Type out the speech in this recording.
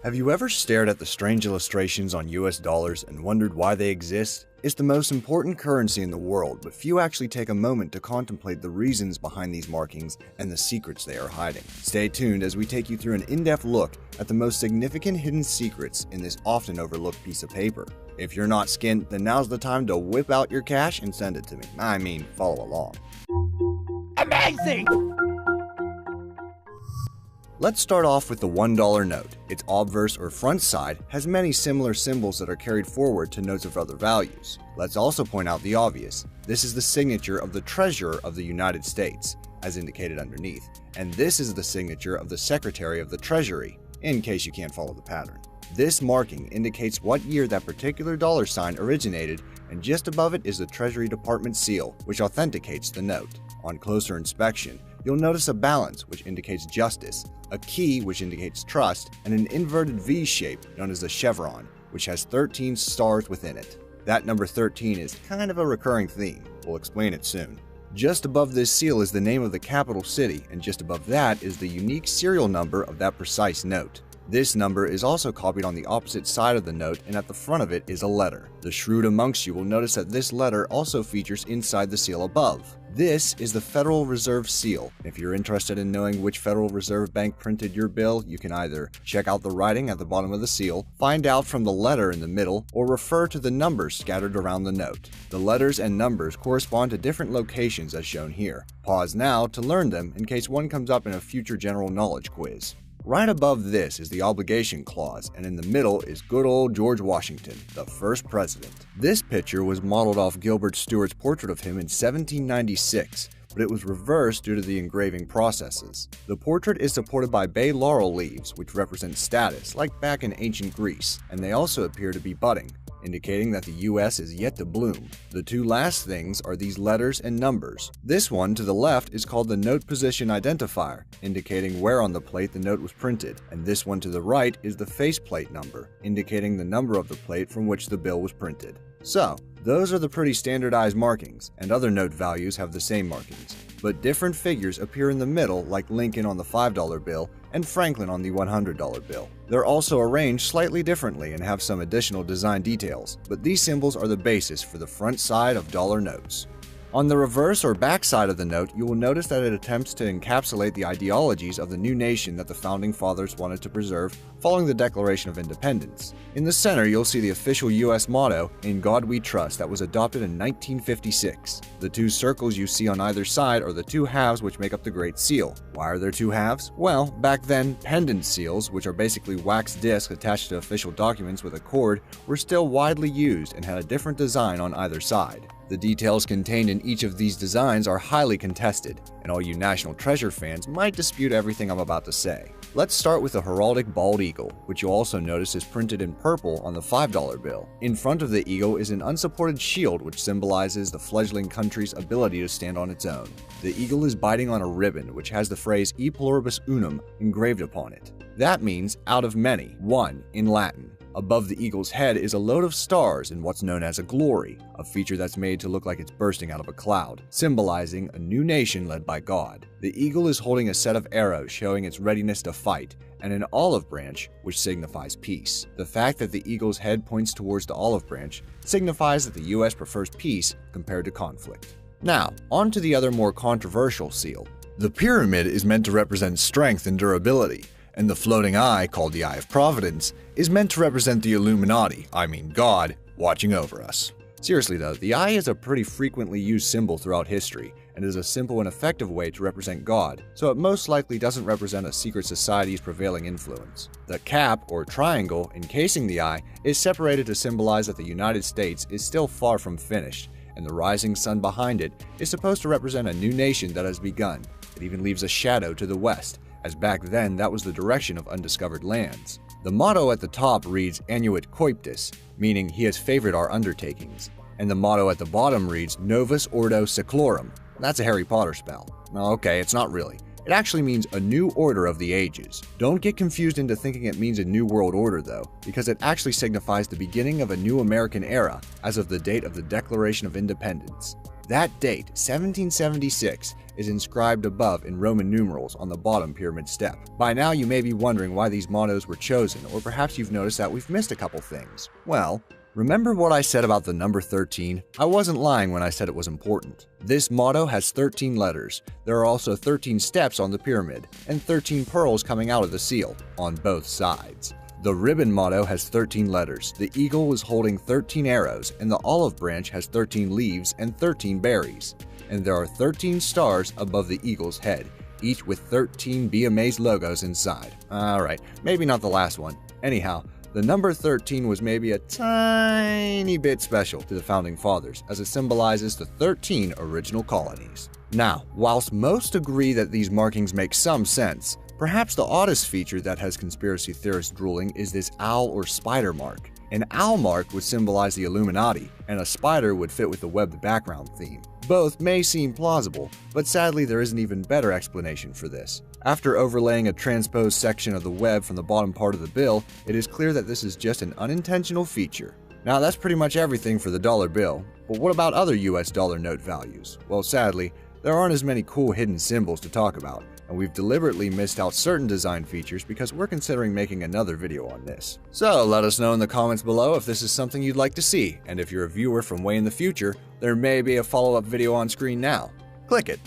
Have you ever stared at the strange illustrations on US dollars and wondered why they exist? It's the most important currency in the world, but few actually take a moment to contemplate the reasons behind these markings and the secrets they are hiding. Stay tuned as we take you through an in-depth look at the most significant hidden secrets in this often overlooked piece of paper. If you're not skint, then now's the time to whip out your cash and send it to me. I mean, follow along. Amazing! Let's start off with the $1 note. Its obverse or front side has many similar symbols that are carried forward to notes of other values. Let's also point out the obvious. This is the signature of the Treasurer of the United States, as indicated underneath, and this is the signature of the Secretary of the Treasury, in case you can't follow the pattern. This marking indicates what year that particular dollar sign originated, and just above it is the Treasury Department seal, which authenticates the note. On closer inspection, you'll notice a balance, which indicates justice, a key, which indicates trust, and an inverted V shape known as the chevron, which has 13 stars within it. That number 13 is kind of a recurring theme. We'll explain it soon. Just above this seal is the name of the capital city, and just above that is the unique serial number of that precise note. This number is also copied on the opposite side of the note, and at the front of it is a letter. The shrewd amongst you will notice that this letter also features inside the seal above. This is the Federal Reserve seal. If you're interested in knowing which Federal Reserve Bank printed your bill, you can either check out the writing at the bottom of the seal, find out from the letter in the middle, or refer to the numbers scattered around the note. The letters and numbers correspond to different locations as shown here. Pause now to learn them in case one comes up in a future general knowledge quiz. Right above this is the obligation clause, and in the middle is good old George Washington, the first president. This picture was modeled off Gilbert Stuart's portrait of him in 1796, but it was reversed due to the engraving processes. The portrait is supported by bay laurel leaves, which represent status, like back in ancient Greece, and they also appear to be budding, indicating that the US is yet to bloom. The two last things are these letters and numbers. This one to the left is called the note position identifier, indicating where on the plate the note was printed, and this one to the right is the faceplate number, indicating the number of the plate from which the bill was printed. So, those are the pretty standardized markings, and other note values have the same markings, but different figures appear in the middle, like Lincoln on the $5 bill and Franklin on the $100 bill. They're also arranged slightly differently and have some additional design details, but these symbols are the basis for the front side of dollar notes. On the reverse or back side of the note, you will notice that it attempts to encapsulate the ideologies of the new nation that the Founding Fathers wanted to preserve following the Declaration of Independence. In the center, you'll see the official US motto, "In God We Trust," that was adopted in 1956. The two circles you see on either side are the two halves which make up the Great Seal. Why are there two halves? Well, back then, pendant seals, which are basically wax discs attached to official documents with a cord, were still widely used and had a different design on either side. The details contained in each of these designs are highly contested, and all you National Treasure fans might dispute everything I'm about to say. Let's start with the heraldic bald eagle, which you'll also notice is printed in purple on the $5 bill. In front of the eagle is an unsupported shield which symbolizes the fledgling country's ability to stand on its own. The eagle is biting on a ribbon which has the phrase E pluribus unum engraved upon it. That means out of many, one in Latin. Above the eagle's head is a load of stars in what's known as a glory, a feature that's made to look like it's bursting out of a cloud, symbolizing a new nation led by God. The eagle is holding a set of arrows showing its readiness to fight, and an olive branch, which signifies peace. The fact that the eagle's head points towards the olive branch signifies that the US prefers peace compared to conflict. Now, on to the other more controversial seal. The pyramid is meant to represent strength and durability, and the floating eye, called the Eye of Providence, is meant to represent the Illuminati, I mean God, watching over us. Seriously though, the eye is a pretty frequently used symbol throughout history, and is a simple and effective way to represent God, so it most likely doesn't represent a secret society's prevailing influence. The cap, or triangle, encasing the eye is separated to symbolize that the United States is still far from finished, and the rising sun behind it is supposed to represent a new nation that has begun. It even leaves a shadow to the west, as back then that was the direction of undiscovered lands. The motto at the top reads Annuit Coeptis, meaning he has favored our undertakings, and the motto at the bottom reads Novus Ordo Seclorum. That's a Harry Potter spell. Okay, it's not really. It actually means a new order of the ages. Don't get confused into thinking it means a new world order though, because it actually signifies the beginning of a new American era as of the date of the Declaration of Independence. That date, 1776, is inscribed above in Roman numerals on the bottom pyramid step. By now you may be wondering why these mottos were chosen, or perhaps you've noticed that we've missed a couple things. Well, remember what I said about the number 13? I wasn't lying when I said it was important. This motto has 13 letters. There are also 13 steps on the pyramid, and 13 pearls coming out of the seal, on both sides. The ribbon motto has 13 letters, the eagle is holding 13 arrows, and the olive branch has 13 leaves and 13 berries. And there are 13 stars above the eagle's head, each with 13 Be Amazed logos inside. Alright, maybe not the last one. Anyhow, the number 13 was maybe a tiny bit special to the Founding Fathers, as it symbolizes the 13 original colonies. Now, whilst most agree that these markings make some sense, perhaps the oddest feature that has conspiracy theorists drooling is this owl or spider mark. An owl mark would symbolize the Illuminati, and a spider would fit with the webbed background theme. Both may seem plausible, but sadly there is an even better explanation for this. After overlaying a transposed section of the web from the bottom part of the bill, it is clear that this is just an unintentional feature. Now that's pretty much everything for the dollar bill, but what about other US dollar note values? Well, sadly, there aren't as many cool hidden symbols to talk about, and we've deliberately missed out certain design features because we're considering making another video on this. So let us know in the comments below if this is something you'd like to see, and if you're a viewer from way in the future, there may be a follow-up video on screen now. Click it.